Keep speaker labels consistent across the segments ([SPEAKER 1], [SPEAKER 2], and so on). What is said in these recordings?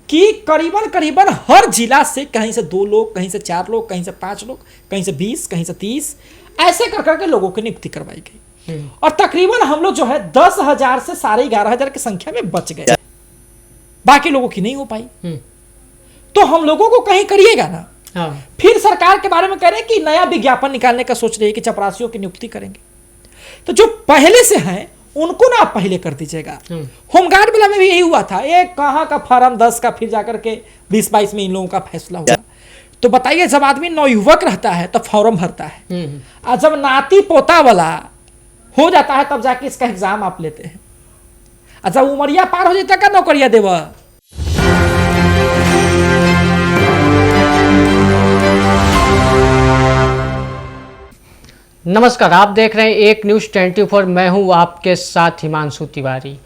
[SPEAKER 1] कि करीबन करीबन हर जिला से कहीं से 2 लोग, कहीं से 4 लोग, कहीं से 5 लोग, कहीं से 20, कहीं से 30 ऐसे कर करके लोगों की नियुक्ति करवाई गई। और तकरीबन हम लोग जो है 10,000 से 11,500 की संख्या में बच गए, बाकी लोगों की नहीं हो पाई। तो हम लोगों को कहीं करिएगा ना। फिर सरकार के बारे में कह रहे हैं कि नया विज्ञापन निकालने का सोच रही है कि चपरासियों की नियुक्ति करेंगे। तो जो पहले से हैं उनको ना आप पहले कर दीजिएगा। होमगार्ड वाला में भी यही हुआ था, एक कहां का फॉर्म 10 का फिर जाकर के 20-22 में इन लोगों का फैसला हुआ। तो बताइए, जब आदमी नवयुवक रहता है तब फॉर्म भरता है, और जब नाती पोता वाला हो जाता है तब जाके इसका एग्जाम आप लेते हैं। और जब उमरिया पार हो जाता है नौकरिया देवा।
[SPEAKER 2] नमस्कार, आप देख रहे हैं एक न्यूज़ 24। मैं हूं आपके साथ हिमांशु तिवारी।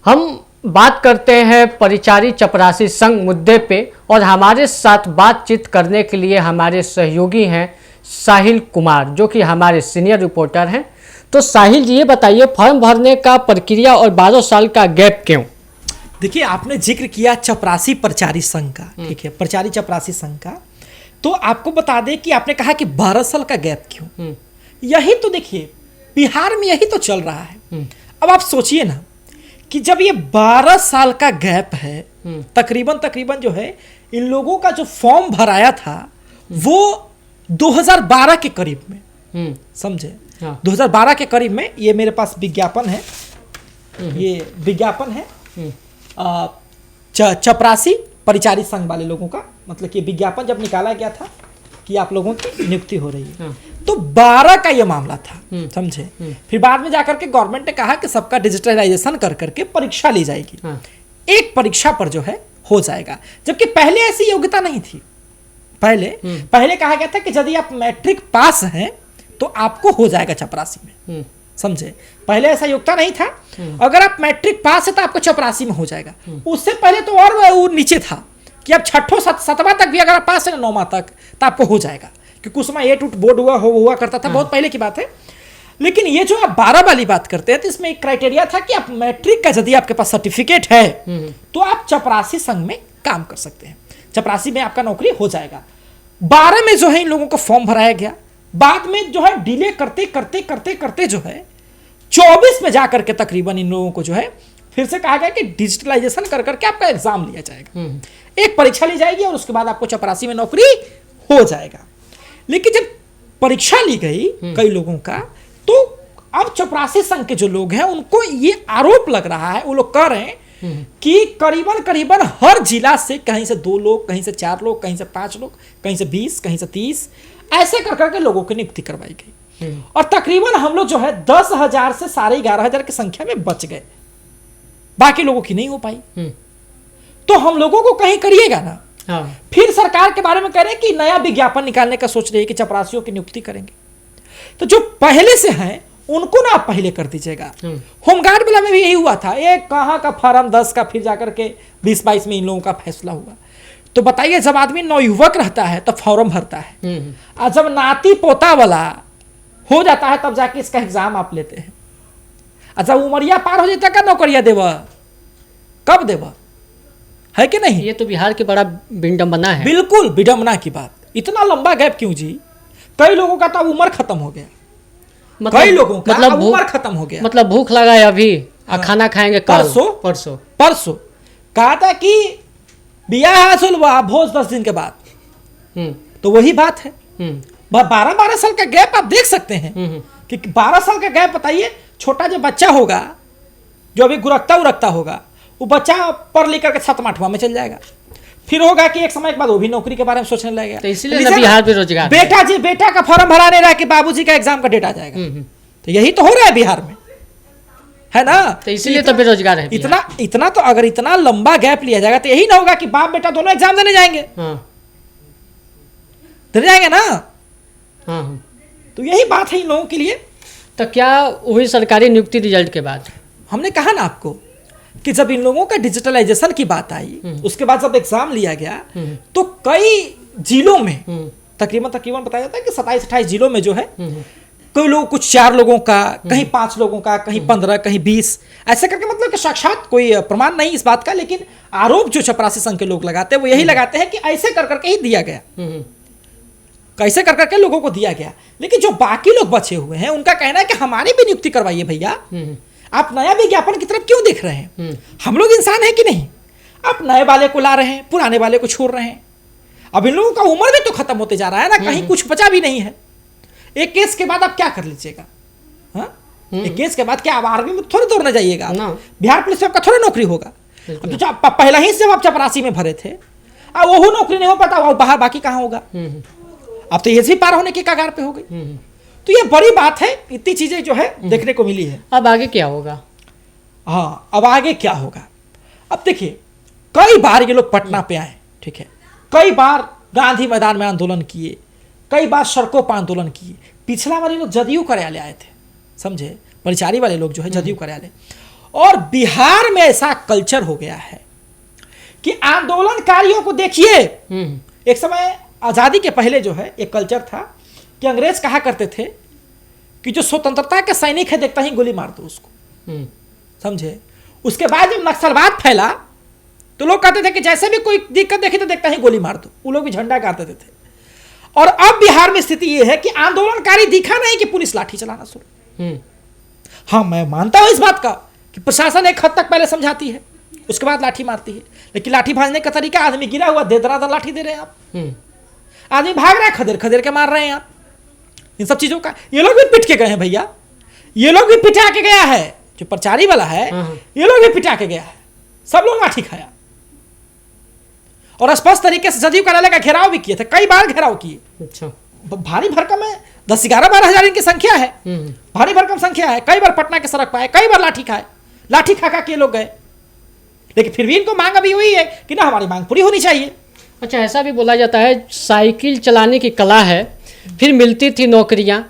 [SPEAKER 2] हम बात करते हैं परिचारी चपरासी संघ मुद्दे पे, और हमारे साथ बातचीत करने के लिए हमारे सहयोगी हैं साहिल कुमार, जो कि हमारे सीनियर रिपोर्टर हैं। तो साहिल जी, ये बताइए, फॉर्म भरने का प्रक्रिया और 12 साल का गैप क्यों?
[SPEAKER 1] देखिए, आपने जिक्र किया चपरासी परिचारी संघ का, ठीक है, परिचारी चपरासी संघ का। तो आपको बता दें कि आपने कहा कि 12 साल का गैप क्यों। यही तो देखिए, बिहार में यही तो चल रहा है। अब आप सोचिए ना कि जब ये 12 साल का गैप है, तकरीबन जो है इन लोगों का जो फॉर्म भराया था वो 2012 के करीब में, समझे, 2012 के करीब में। ये मेरे पास विज्ञापन है, ये विज्ञापन है चपरासी परिचारी संघ वाले लोगों का। मतलब कि विज्ञापन जब निकाला गया था कि आप लोगों की नियुक्ति हो रही है, तो 12 का ये मामला था, समझे। फिर बाद में जाकर के गवर्नमेंट ने कहा कि सबका डिजिटलाइजेशन कर करके परीक्षा ली जाएगी, एक परीक्षा पर जो है हो जाएगा, जबकि पहले ऐसी योग्यता नहीं थी। पहले कहा गया था कि यदि आप मैट्रिक पास हैं तो आपको हो जाएगा चपरासी में, समझे। पहले ऐसा योग्यता नहीं था, अगर आप मैट्रिक पास है तो आपको चपरासी में हो जाएगा। उससे पहले तो और वो नीचे था कि आप 6ठों 7वां तक भी अगर आप पास है ना 9वां तक तो आपको हो जाएगा, क्योंकि उस समय 8 बोर्ड हुआ करता था, बहुत पहले की बात है। लेकिन ये जो आप 12 वाली बात करते हैं तो इसमें एक क्राइटेरिया था कि आप मैट्रिक का यदि आपके पास सर्टिफिकेट है तो आप चपरासी संघ में काम कर सकते हैं, चपरासी में आपका नौकरी हो जाएगा। 12 में जो है इन लोगों को फॉर्म भराया गया, बाद में जो है डिले करते जो है 24 में जाकर के तकरीबन इन लोगों को जो है फिर से कहा गया कि डिजिटलाइजेशन कर करके आपका एग्जाम लिया जाएगा, एक परीक्षा ली जाएगी और उसके बाद आपको चपरासी में नौकरी हो जाएगा। लेकिन जब परीक्षा ली गई कई लोगों का, तो अब चपरासी संघ के जो लोग हैं उनको ये आरोप लग रहा है, वो लोग कह रहे हैं कि करीबन हर जिला से कहीं से 2 लोग, कहीं से 4 लोग, कहीं से 5 लोग, कहीं से 20, कहीं से 30 ऐसे कर करके लोगों की नियुक्ति करवाई गई। और तकरीबन हम लोग जो है 10,000 से 11,500 की संख्या में बच गए, बाकी लोगों की नहीं हो पाई। तो हम लोगों को कहीं करिएगा ना। फिर सरकार के बारे में कह रहे हैं कि नया विज्ञापन निकालने का सोच रही है कि चपरासियों की नियुक्ति करेंगे। तो जो पहले से हैं उनको ना आप पहले कर दीजिएगा। होमगार्ड वाला में भी यही हुआ था, एक कहां का फॉर्म 10 का फिर जाकर के 20-22 में इन लोगों का फैसला हुआ। तो बताइए, जब आदमी नवयुवक रहता है तब फॉर्म भरता है, और जब नाती पोता वाला हो जाता है तब जाके इसका एग्जाम आप लेते हैं। और जब उमरिया पार हो जाता है नौकरिया देवा, कब देवा, है कि नहीं?
[SPEAKER 2] ये तो बिहार के बड़ा विडंबना है।
[SPEAKER 1] बिल्कुल विडंबना की बात। इतना लंबा गैप क्यों जी? कई लोगों का तो अब उम्र खत्म हो गया, कई लोगों का अब उम्र खत्म हो गया।
[SPEAKER 2] मतलब भूख लगा है अभी, खाना खाएंगे परसों
[SPEAKER 1] कहा था कि बियाह हासिल हुआ, भोज 10 दिन के बाद। तो वही बात है। 12 साल का गैप आप देख सकते हैं कि 12 साल का गैप। बताइए, छोटा जो बच्चा होगा, जो अभी गुरकता होगा, वो बच्चा पढ़ लिख करके 7वां-8वां में चल जाएगा। फिर होगा कि एक समय के बाद वो भी नौकरी के बारे में सोचने लगेगा।
[SPEAKER 2] तो इसीलिए बिहार बेरोजगार,
[SPEAKER 1] बेटा का फॉर्म भराने रहा कि बाबूजी का एग्जाम का डेट आ जाएगा। तो यही तो हो रहा है बिहार में, है ना?
[SPEAKER 2] तो इसीलिए तो बेरोजगार है।
[SPEAKER 1] इतना तो अगर इतना लंबा गैप लिया जाएगा तो यही ना होगा कि बाप बेटा दोनों एग्जाम देने जाएंगे, देने जाएंगे ना। तो यही बात है इन लोगों के लिए।
[SPEAKER 2] तो क्या हुई सरकारी नियुक्ति रिजल्ट के बाद?
[SPEAKER 1] हमने कहा ना आपको कि जब इन लोगों का डिजिटलाइजेशन की बात आई, उसके बाद जब एग्जाम लिया गया तो कई जिलों में तकरीबन बताया जाता है कि 27-28 जिलों में जो है कोई लोग कुछ 4 लोगों का, कहीं 5 लोगों का, कहीं 15, कहीं 20, ऐसे करके मतलब कि साक्षात कोई प्रमाण नहीं इस बात का, लेकिन आरोप जो चपरासी संघ के लोग लगाते हैं वो यही लगाते हैं कि ऐसे कर करके ही दिया गया, कैसे कर करके लोगों को दिया गया। लेकिन जो बाकी लोग बचे हुए हैं उनका कहना है कि हमारी भी नियुक्ति करवाइए भैया, आप नया विज्ञापन की तरफ क्यों देख रहे हैं? हम लोग इंसान हैं कि नहीं? आप नए वाले को ला रहे हैं, पुराने वाले को छोड़ रहे हैं। अब इन लोगों का उम्र भी तो खत्म होते जा रहा है ना, कहीं कुछ बचा भी नहीं है। एक केस के बाद आप क्या कर लीजिएगा? हाँ, एक केस के बाद क्या आप आर्मी में थोड़ी दौड़ने जाइएगा? बिहार पुलिस में आपका थोड़ी नौकरी होगा। अब तो पहले ही से जब आप चपरासी में भरे थे, अब वो नौकरी नहीं हो पाता, वो बाहर बाकी कहाँ होगा? अब तो एज भी पार होने की कगार पे हो गई। तो ये बड़ी बात है, इतनी चीजें जो है देखने को मिली है।
[SPEAKER 2] अब आगे क्या होगा?
[SPEAKER 1] हाँ, अब आगे क्या होगा? अब देखिए, कई बार ये लोग पटना पे आए, ठीक है, कई बार गांधी मैदान में आंदोलन किए, कई बार सड़कों पर आंदोलन किए। पिछला वाले लोग जदयू कार्यालय आए थे, समझे, परिचारी वाले लोग जो है जदयू कार्यालय। और बिहार में ऐसा कल्चर हो गया है कि आंदोलनकारियों को देखिए, एक समय आजादी के पहले जो है एक कल्चर था कि अंग्रेज कहा करते थे कि जो स्वतंत्रता के सैनिक है देखता ही गोली मार दो उसको, समझे। उसके बाद जब नक्सलवाद फैला तो लोग कहते थे कि जैसे भी कोई दिक्कत देखी तो देखता ही गोली मार दो, वो लोग भी झंडा गाड़ते थे। और अब बिहार में स्थिति यह है कि आंदोलनकारी दिखा नहीं कि पुलिस लाठी चलाना शुरू। हाँ, मैं मानता हूं इस बात का कि प्रशासन एक हद तक पहले समझाती है, उसके बाद लाठी मारती है, लेकिन लाठी भाजने का तरीका, आदमी गिरा हुआ दे दरादर लाठी दे रहे हैं आप, आदमी भाग रहा है खदेड़ खदेड़ के मार रहे हैं आप। इन सब चीजों का ये लोग भी पिट के गए हैं भैया, ये लोग भी पिटा के गया है, जो प्रचारी वाला है ये लोग भी पिटा के गया है, सब लोग लाठी खाया। और स्पष्ट तरीके से जदयू कार्यालय का घेराव भी किए थे, कई बार घेराव किए।
[SPEAKER 2] अच्छा,
[SPEAKER 1] भारी भरकम है, 10-11-12 हजार इनकी संख्या है, भारी भरकम संख्या है। कई बार पटना के सड़क पर आए, कई बार लाठी खाए, लाठी खा के लोग गए, लेकिन फिर भी इनको मांग अभी हुई है कि ना हमारी मांग पूरी होनी चाहिए।
[SPEAKER 2] अच्छा, ऐसा भी बोला जाता है साइकिल चलाने की कला है, फिर मिलती थी नौकरियां।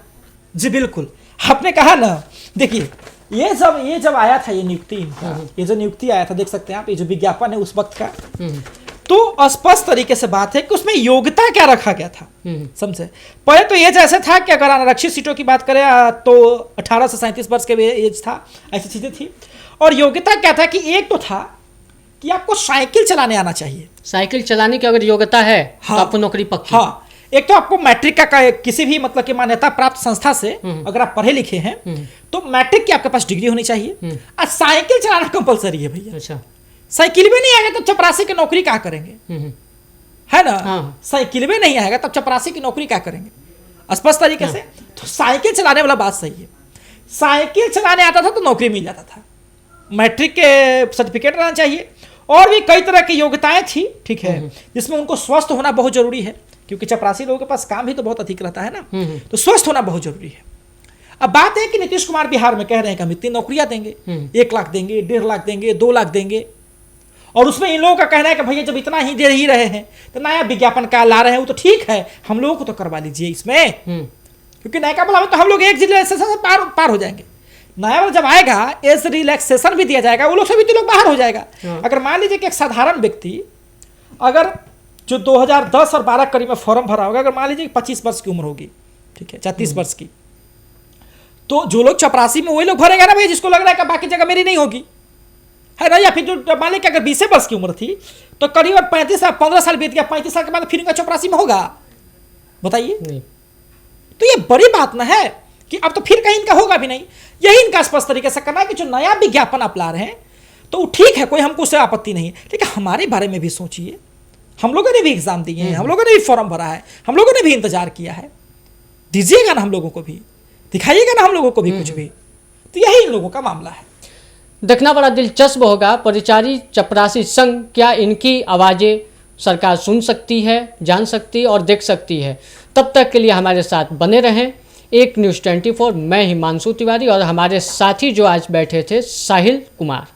[SPEAKER 1] जी बिल्कुल, आपने कहा ना। देखिए, ये जब आया था ये नियुक्ति, ये जो नियुक्ति आया था, देख सकते हैं आप, ये जो विज्ञापन है उस वक्त का, तो स्पष्ट तरीके से बात है कि उसमें योग्यता क्या रखा गया था, समझे। पहले तो ये जैसे था कि अगर आरक्षित सीटों की बात करें तो 18 से 37 वर्ष के एज था, ऐसी चीजें थी। और योग्यता क्या था कि एक तो था कि आपको साइकिल चलाने आना चाहिए।
[SPEAKER 2] साइकिल चलाने की अगर योग्यता है तो आपको नौकरी पक्की।
[SPEAKER 1] हाँ, एक तो आपको मैट्रिक का किसी भी मतलब कि मान्यता प्राप्त संस्था से अगर आप पढ़े लिखे हैं तो मैट्रिक की आपके पास डिग्री होनी चाहिए, और साइकिल चलाना कंपलसरी है भैया। अच्छा, साइकिल भी नहीं आएगा तो चपरासी की नौकरी क्या करेंगे, है ना। हाँ। साइकिल भी नहीं आएगा तब चपरासी की नौकरी क्या करेंगे, स्पष्ट तरीके से। तो साइकिल चलाने वाला बात सही है, साइकिल चलाने आता था तो नौकरी मिल जाता था, मैट्रिक के सर्टिफिकेट रहना चाहिए, और भी कई तरह की योग्यताएं थी, ठीक है, जिसमें उनको स्वस्थ होना बहुत जरूरी है, क्योंकि चपरासी लोगों के पास काम भी तो बहुत अधिक रहता है ना, तो स्वस्थ होना बहुत जरूरी है। अब बात है कि नीतीश कुमार बिहार में कह रहे हैं कि हम इतनी नौकरियां देंगे, 1 लाख देंगे, 1.5 लाख देंगे, 2 लाख देंगे, और उसमें इन लोगों का कहना है कि भैया जब इतना ही दे ही रहे हैं तो नया विज्ञापन का ला रहे हैं, वो तो ठीक है, हम लोगों को तो करवा लीजिए इसमें, क्योंकि नया का बोला तो हम लोग एक जिले से पार हो जाएंगे। नया वाला जब आएगा एज रिलैक्सेशन भी दिया जाएगा, वो लोग से भी तो लोग बाहर हो जाएगा। अगर मान लीजिए कि एक साधारण व्यक्ति अगर जो 2010 और 12 करीब में फॉर्म भरा होगा, अगर मान लीजिए 25 वर्ष की उम्र होगी, ठीक है, 30 वर्ष की, तो जो लोग चपरासी में वही लोग भरेगा ना भैया, जिसको लग रहा है कि बाकी जगह मेरी नहीं होगी, है ना। या फिर जो मान लीजिए अगर 20 वर्ष की उम्र थी तो करीब 15 साल बीत गया, 35 साल के बाद फिर इनका चपरासी में होगा, बताइए। तो ये बड़ी बात ना है कि अब तो फिर कहीं इनका होगा भी नहीं। यही इनका स्पष्ट तरीके से करना है कि जो नया विज्ञापन आप ला रहे हैं तो ठीक है, कोई हमको उससे आपत्ति नहीं है, लेकिन हमारे बारे में भी सोचिए। हम लोगों ने भी एग्जाम दिए हैं, हम लोगों ने भी फॉर्म भरा है, हम लोगों ने भी इंतजार किया है, दीजिएगा ना हम लोगों को भी, दिखाइएगा ना हम लोगों को भी कुछ भी। तो यही इन लोगों का मामला है।
[SPEAKER 2] देखना बड़ा दिलचस्प होगा, परिचारी चपरासी संघ, क्या इनकी आवाज़ें सरकार सुन सकती है, जान सकती है और देख सकती है। तब तक के लिए हमारे साथ बने रहें। एक न्यूज़ 24, मैं हिमांशु तिवारी और हमारे साथी जो आज बैठे थे साहिल कुमार।